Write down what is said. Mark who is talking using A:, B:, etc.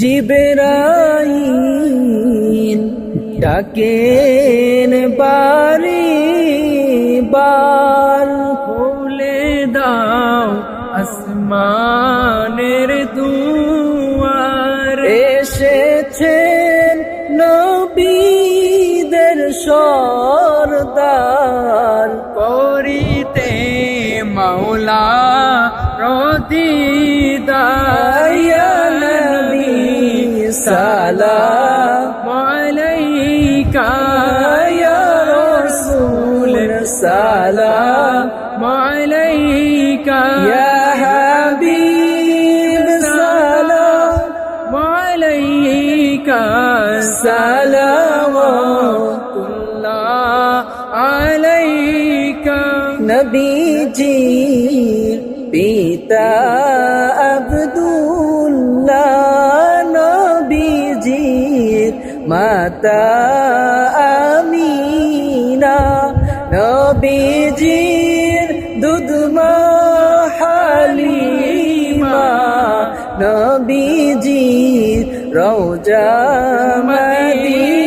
A: জিবরাইল ডাকেন বারে বার, খুলে দাও আসমানের দুয়ার। এসেছেন নবীদের সরদার, করিতে মাওলা রদিদার। ইয়া নবী সালাম আলাইকা, ইয়া রাসূল সালাম আলাইকা, ইয়া হাবিব সালাম আলাইকা, সালাওয়াতুল্লাহ আলাইকা। নবীজির পিতা আব্দুল্লাহ, নবীজির মাতা আমিনা, নবীজির দুধমা হালিমা, নবীজির রওজা মদিনা।